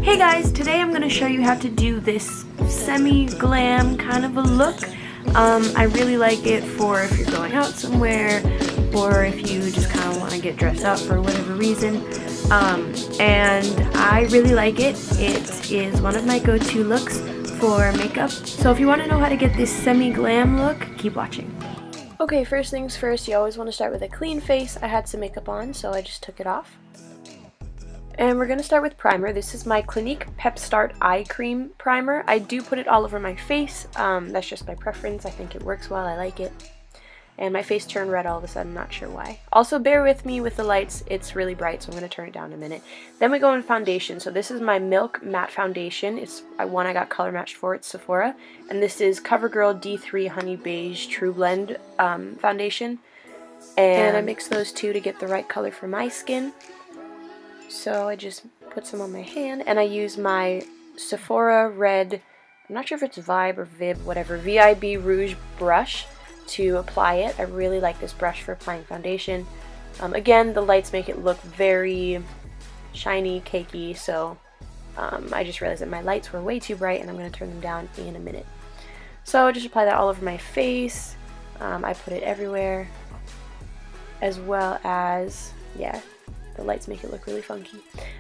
Hey guys, today I'm going to show you how to do this semi-glam kind of a look. I really like it for if you're going out somewhere or if you just kind of want to get dressed up for whatever reason. And I really like it. It is one of my go-to looks for makeup. So if you want to know how to get this semi-glam look, keep watching. Okay, first things first, you always want to start with a clean face. I had some makeup on, so I just took it off. And we're going to start with primer. This is my Clinique Pep Start Eye Cream Primer. I do put it all over my face. That's just my preference. I think it works well. I like it. And my face turned red all of a sudden. Not sure why. Also, bear with me with the lights. It's really bright, so I'm going to turn it down in a minute. Then we go in foundation. So this is my Milk Matte Foundation. It's one I got color matched for. It's Sephora. And this is CoverGirl D3 Honey Beige True Blend Foundation. And I mix those two to get the right color for my skin. So I just put some on my hand, and I use my Sephora red, I'm not sure if it's Vibe or Vib, whatever, VIB Rouge brush to apply it. I really like this brush for applying foundation. Again, the lights make it look very shiny, cakey, so I just realized that my lights were way too bright, and I'm going to turn them down in a minute. So I just apply that all over my face. I put it everywhere, as well as, yeah, the lights make it look really funky.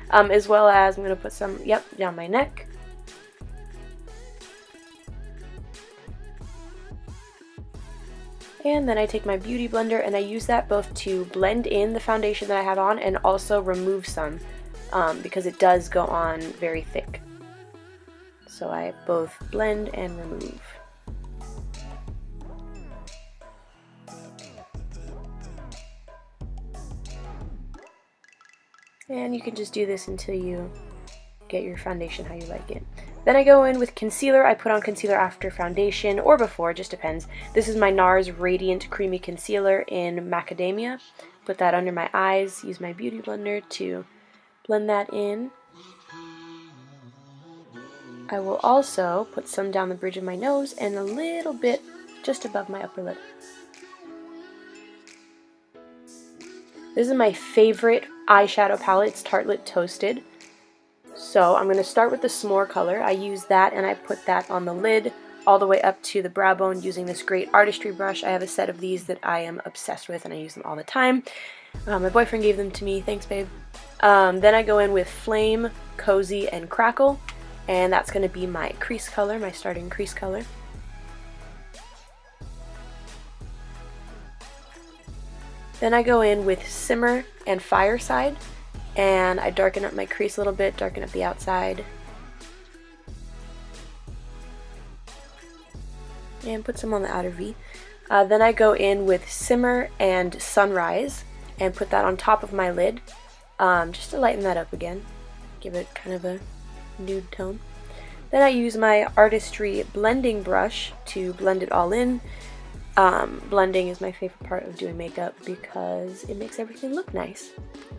As well as I'm going to put some, down my neck. And then I take my beauty blender and I use that both to blend in the foundation that I have on and also remove some because it does go on very thick. So I both blend and remove. And you can just do this until you get your foundation how you like it. Then I go in with concealer. I put on concealer after foundation or before, it just depends. This is my NARS Radiant Creamy Concealer in Macadamia. Put that under my eyes. Use my beauty blender to blend that in. I will also put some down the bridge of my nose and a little bit just above my upper lip. This is my favorite eyeshadow palette. It's Tartelette Toasted. So I'm going to start with the S'more color. I use that and I put that on the lid all the way up to the brow bone using this great artistry brush. I have a set of these that I am obsessed with and I use them all the time. My boyfriend gave them to me. Thanks, babe. Then I go in with Flame, Cozy, and Crackle. And that's going to be my crease color, my starting crease color. Then I go in with Simmer and Fireside, and I darken up my crease a little bit, darken up the outside, and put some on the outer V. Then I go in with Simmer and Sunrise, and put that on top of my lid, just to lighten that up again, give it kind of a nude tone. Then I use my Artistry blending brush to blend it all in. Blending is my favorite part of doing makeup because it makes everything look nice.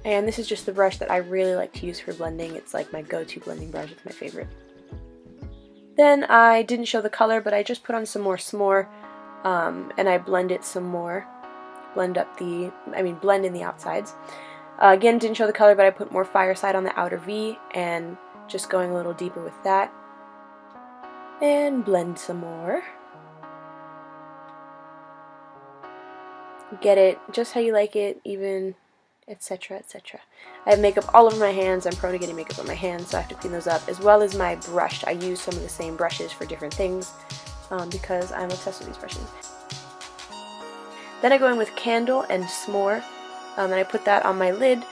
And this is just the brush that I really like to use for blending. It's like my go-to blending brush. It's my favorite. Then I didn't show the color, but I just put on some more S'more, and I blend it some more. Blend in the outsides. Again, didn't show the color, but I put more Fireside on the outer V and just going a little deeper with that. And blend some more. Get it just how you like it, even, etc., etc. I have makeup all over my hands. I'm prone to getting makeup on my hands, so I have to clean those up, as well as my brush. I use some of the same brushes for different things because I'm obsessed with these brushes. Then I go in with Candle and S'more, and I put that on my lid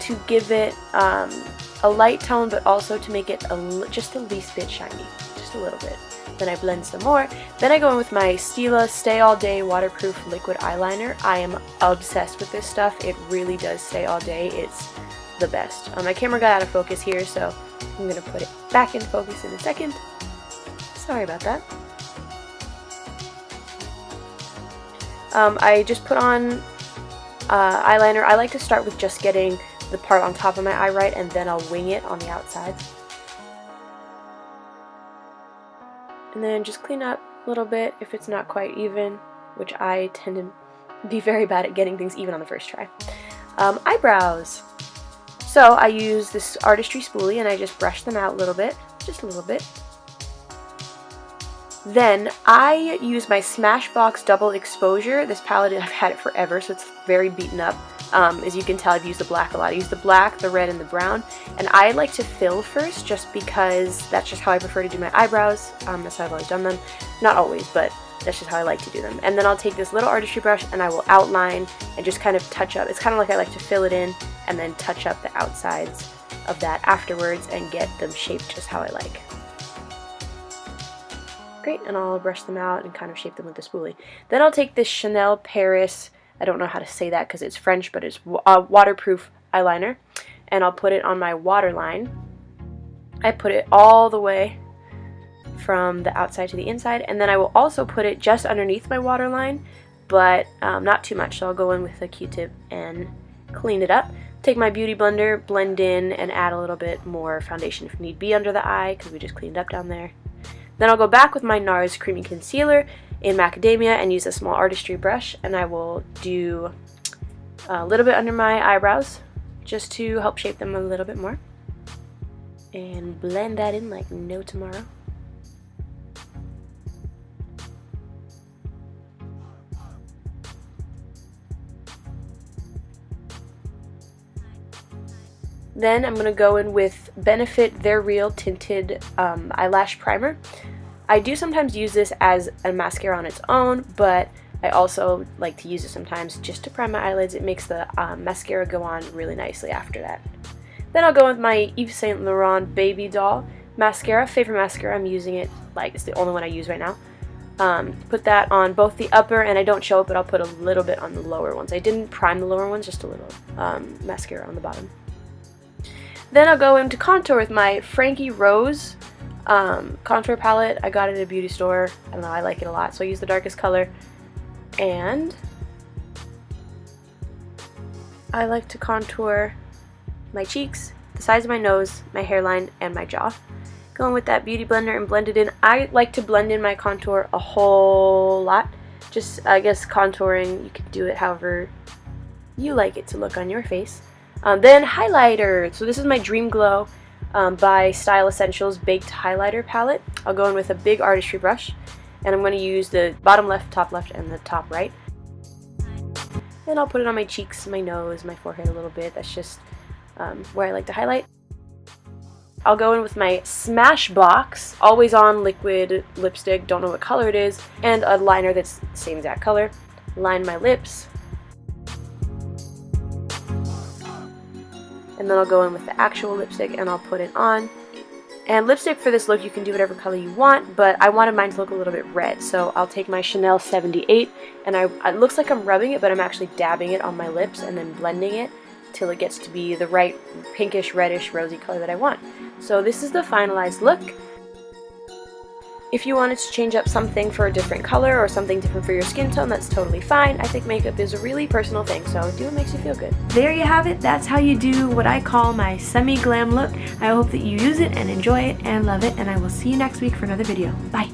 to give it a light tone, but also to make it just the least bit shiny, just a little bit. Then I blend some more. Then I go in with my Stila Stay All Day Waterproof Liquid Eyeliner. I am obsessed with this stuff. It really does stay all day. It's the best. My camera got out of focus here, so I'm going to put it back in focus in a second. Sorry about that. I just put on eyeliner. I like to start with just getting the part on top of my eye right, and then I'll wing it on the outsides. And then just clean up a little bit if it's not quite even, which I tend to be very bad at getting things even on the first try. Eyebrows. So I use this artistry spoolie and I just brush them out a little bit, just a little bit. Then I use my Smashbox Double Exposure. This palette, I've had it forever, so it's very beaten up. As you can tell, I've used the black a lot. I use the black, the red, and the brown. And I like to fill first just because that's just how I prefer to do my eyebrows. That's how I've always done them. Not always, but that's just how I like to do them. And then I'll take this little artistry brush and I will outline and just kind of touch up. It's kind of like I like to fill it in and then touch up the outsides of that afterwards and get them shaped just how I like. Great, and I'll brush them out and kind of shape them with the spoolie. Then I'll take this Chanel Paris, I don't know how to say that because it's French, but it's waterproof eyeliner, and I'll put it on my waterline. I put it all the way from the outside to the inside, and then I will also put it just underneath my waterline, but not too much, so I'll go in with a Q-tip and clean it up. Take my beauty blender, blend in, and add a little bit more foundation if need be under the eye because we just cleaned up down there. Then I'll go back with my NARS Creamy Concealer in Macadamia and use a small artistry brush, and I will do a little bit under my eyebrows just to help shape them a little bit more. And blend that in like no tomorrow. Then I'm going to go in with Benefit They're Real Tinted Eyelash Primer. I do sometimes use this as a mascara on its own, but I also like to use it sometimes just to prime my eyelids. It makes the mascara go on really nicely after that. Then I'll go with my Yves Saint Laurent Baby Doll mascara. Favorite mascara, I'm using it, like it's the only one I use right now. Put that on both the upper, and I don't show it, but I'll put a little bit on the lower ones. I didn't prime the lower ones, just a little mascara on the bottom. Then I'll go into contour with my Frankie Rose contour palette. I got it at a beauty store. I don't know, I like it a lot, so I use the darkest color. And I like to contour my cheeks, the sides of my nose, my hairline, and my jaw. Go in with that beauty blender and blend it in. I like to blend in my contour a whole lot. Just, I guess, contouring, you can do it however you like it to look on your face. Then highlighter. So this is my Dream Glow by Style Essentials Baked Highlighter Palette. I'll go in with a big artistry brush, and I'm going to use the bottom left, and the top right. And I'll put it on my cheeks, my nose, my forehead a little bit. That's just where I like to highlight. I'll go in with my Smashbox Always On Liquid Lipstick, don't know what color it is, and a liner that's the same exact color. Line my lips. And then I'll go in with the actual lipstick and I'll put it on. And lipstick for this look, you can do whatever color you want, but I wanted mine to look a little bit red. So I'll take my Chanel 78, and it looks like I'm rubbing it, but I'm actually dabbing it on my lips and then blending it till it gets to be the right pinkish, reddish, rosy color that I want. So this is the finalized look. If you wanted to change up something for a different color or something different for your skin tone, that's totally fine. I think makeup is a really personal thing, so do what makes you feel good. There you have it. That's how you do what I call my semi-glam look. I hope that you use it and enjoy it and love it, and I will see you next week for another video. Bye!